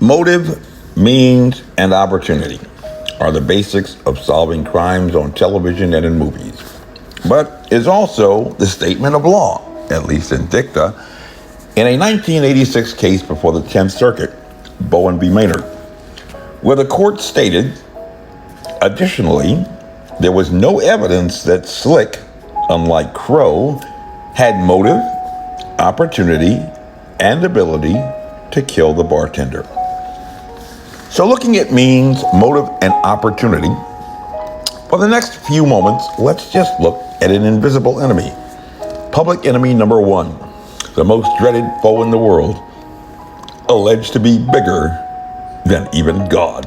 Motive, means, and opportunity are the basics of solving crimes on television and in movies, but is also the statement of law, at least in dicta, in a 1986 case before the 10th Circuit, Bowen v. Maynard, where the court stated, additionally, there was no evidence that Slick, unlike Crow, had motive, opportunity, and ability to kill the bartender. So looking at means, motive, and opportunity, for the next few moments, let's just look at an invisible enemy. Public enemy number one, the most dreaded foe in the world, alleged to be bigger than even God.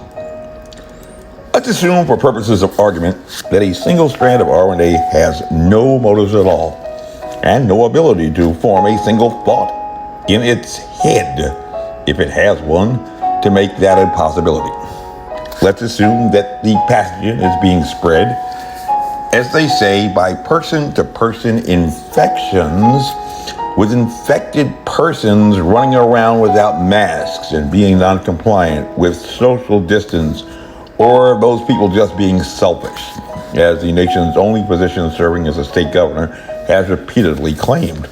Let's assume for purposes of argument that a single strand of RNA has no motives at all and no ability to form a single thought in its head, if it has one, to make that a possibility. Let's assume that the pathogen is being spread, as they say, by person-to-person infections, with infected persons running around without masks and being non-compliant with social distance, or those people just being selfish, as the nation's only physician serving as a state governor has repeatedly claimed.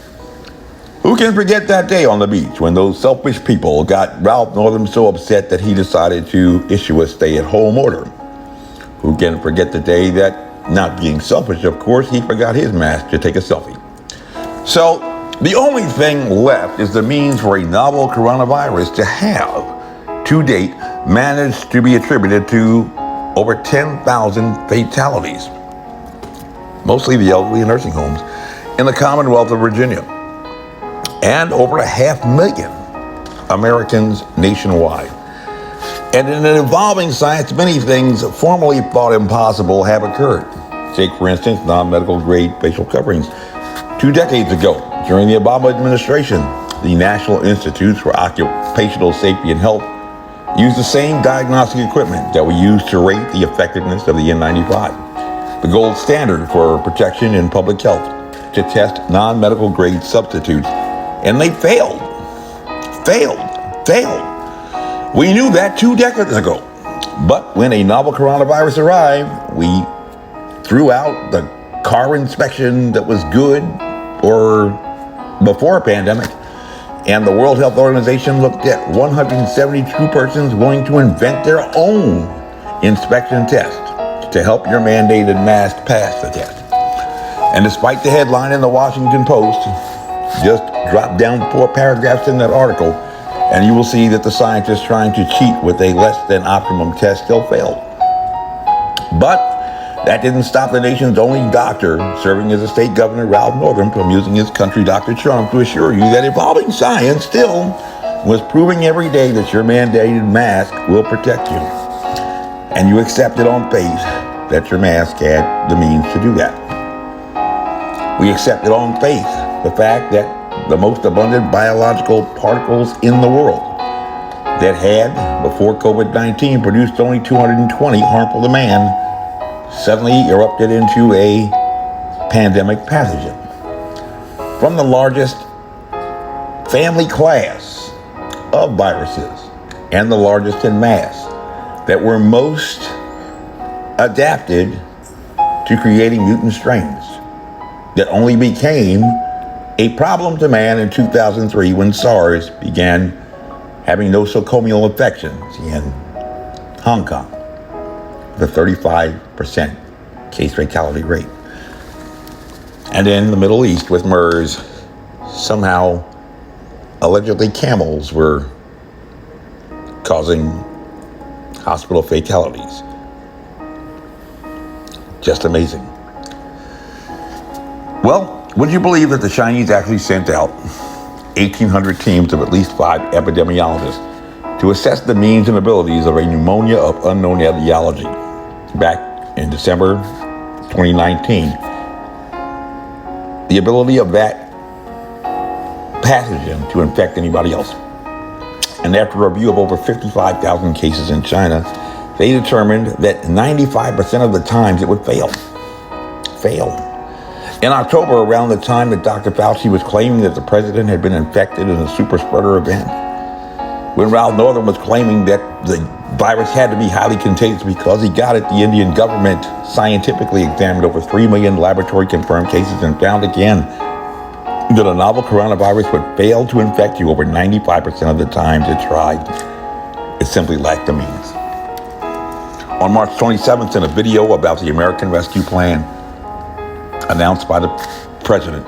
Who can forget that day on the beach when those selfish people got Ralph Northam so upset that he decided to issue a stay-at-home order? Who can forget the day that, not being selfish, of course, he forgot his mask to take a selfie? So, the only thing left is the means for a novel coronavirus to have, to date, managed to be attributed to over 10,000 fatalities, mostly the elderly in nursing homes, in the Commonwealth of Virginia, and over 500,000 Americans nationwide. And in an evolving science, many things formerly thought impossible have occurred. Take, for instance, non-medical grade facial coverings. 2 decades ago, during the Obama administration, the National Institutes for Occupational Safety and Health used the same diagnostic equipment that we use to rate the effectiveness of the N95, the gold standard for protection in public health, to test non-medical grade substitutes. And they failed. We knew that 2 decades ago. But when a novel coronavirus arrived, we threw out the car inspection that was good or before a pandemic. And the World Health Organization looked at 172 persons willing to invent their own inspection test to help your mandated mask pass the test. And despite the headline in the Washington Post, just drop down 4 paragraphs in that article, and you will see that the scientists trying to cheat with a less than optimum test still failed. But that didn't stop the nation's only doctor serving as a state governor, Ralph Northam, from using his country doctor charm to assure you that evolving science still was proving every day that your mandated mask will protect you. And you accepted on faith that your mask had the means to do that. We accepted on faith the fact that the most abundant biological particles in the world that had, before COVID-19, produced only 220 harmful to man, suddenly erupted into a pandemic pathogen from the largest family class of viruses and the largest in mass that were most adapted to creating mutant strains that only became a problem to man in 2003 when SARS began having nosocomial infections in Hong Kong, the 35% case fatality rate. And in the Middle East with MERS, somehow, allegedly camels were causing hospital fatalities. Just amazing. Well, would you believe that the Chinese actually sent out 1,800 teams of at least 5 epidemiologists to assess the means and abilities of a pneumonia of unknown etiology back in December 2019? The ability of that pathogen to infect anybody else. And after a review of over 55,000 cases in China, they determined that 95% of the times it would fail. In October, around the time that Dr. Fauci was claiming that the president had been infected in a super spreader event, When Ralph Northern was claiming that the virus had to be highly contagious because he got it, the Indian government scientifically examined over 3 million laboratory-confirmed cases and found again that a novel coronavirus would fail to infect you over 95% of the times it tried. It simply lacked the means. On March 27th, in a video about the American Rescue Plan announced by the President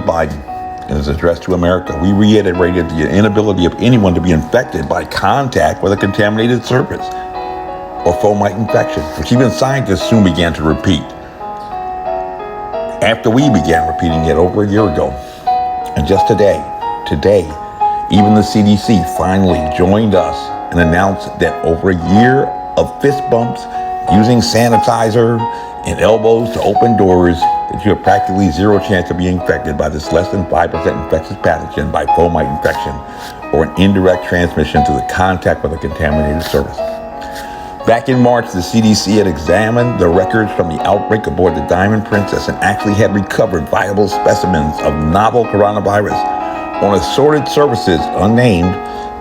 Biden, in his address to America, we reiterated the inability of anyone to be infected by contact with a contaminated surface or fomite infection, which even scientists soon began to repeat after we began repeating it over a year ago. And just today, even the CDC finally joined us and announced that over a year of fist bumps, using sanitizer and elbows to open doors, that you have practically zero chance of being infected by this less than 5% infectious pathogen by fomite infection or an indirect transmission through the contact with a contaminated surface. Back in March, the CDC had examined the records from the outbreak aboard the Diamond Princess and actually had recovered viable specimens of novel coronavirus on assorted surfaces, unnamed,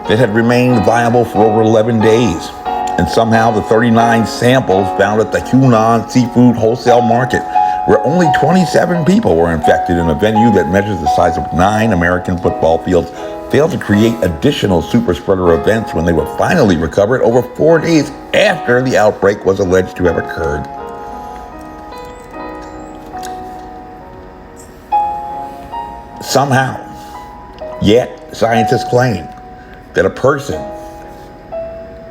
that had remained viable for over 11 days. And somehow the 39 samples found at the Hunan seafood wholesale market, where only 27 people were infected in a venue that measures the size of 9 American football fields, failed to create additional super spreader events when they were finally recovered over 4 days after the outbreak was alleged to have occurred. Somehow, yet scientists claim that a person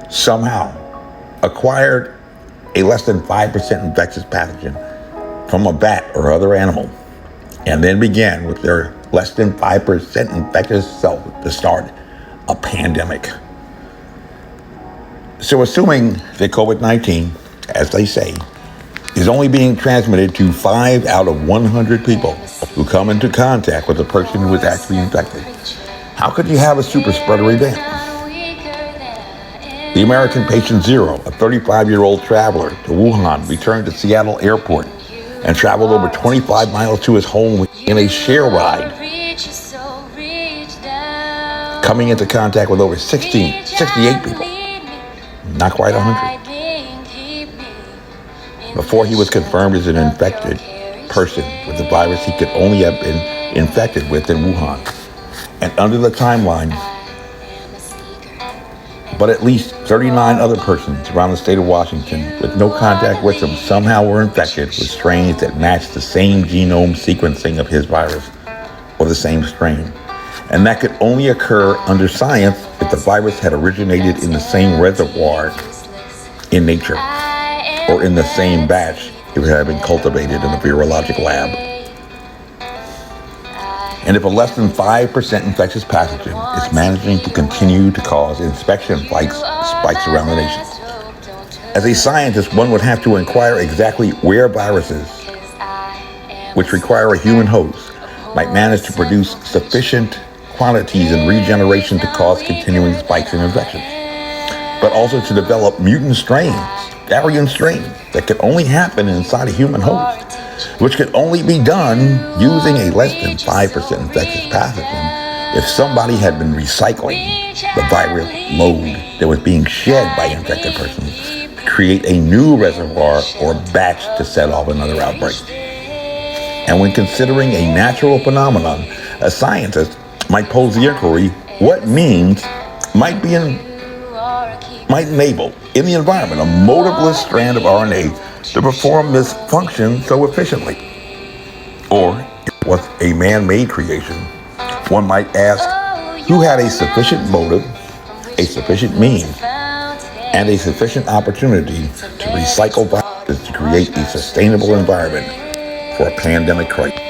somehow acquired a less than 5% infectious pathogen from a bat or other animal, and then began with their less than 5% infectious self to start a pandemic. So assuming that COVID-19, as they say, is only being transmitted to 5 out of 100 people who come into contact with a person who is actually infected, how could you have a super spreader event? The American patient zero, a 35-year-old traveler to Wuhan, returned to Seattle Airport and traveled over 25 miles to his home in a share ride, coming into contact with over 68 people, not quite 100. Before he was confirmed as an infected person with the virus he could only have been infected with in Wuhan. And under the timeline, but at least 39 other persons around the state of Washington with no contact with him somehow were infected with strains that matched the same genome sequencing of his virus, or the same strain. And that could only occur under science if the virus had originated in the same reservoir in nature, or in the same batch if it had been cultivated in a virologic lab. And if a less than 5% infectious pathogen is managing to continue to cause infection spikes around the nation, as a scientist, one would have to inquire exactly where viruses, which require a human host, might manage to produce sufficient quantities and regeneration to cause continuing spikes in infections, but also to develop mutant strains, variant strains, that could only happen inside a human host, which could only be done using a less than 5% infectious pathogen if somebody had been recycling the viral load that was being shed by infected persons to create a new reservoir or batch to set off another outbreak. And when considering a natural phenomenon, a scientist might pose the inquiry, what means might enable in the environment a motiveless strand of RNA to perform this function so efficiently? Or, if it was a man-made creation, one might ask, who had a sufficient motive, a sufficient means, and a sufficient opportunity to recycle viruses to create a sustainable environment for a pandemic crisis?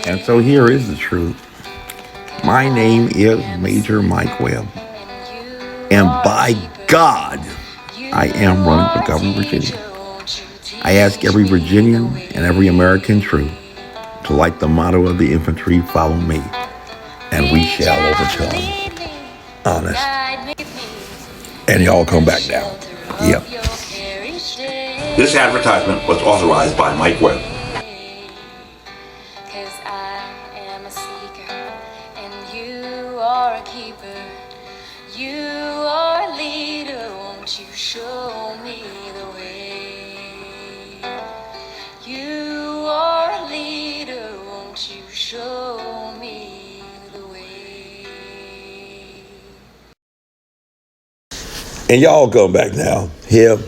And so here is the truth. My name is Major Mike Webb, and by God, I am running for governor of Virginia. I ask every Virginian and every American true to, like the motto of the infantry, follow me, and we shall overcome. Honest. And y'all come back down. Yep. This advertisement was authorized by Mike Webb. You are a keeper. You show me the way? You are a leader, won't you show me the way? And y'all come back now. Here.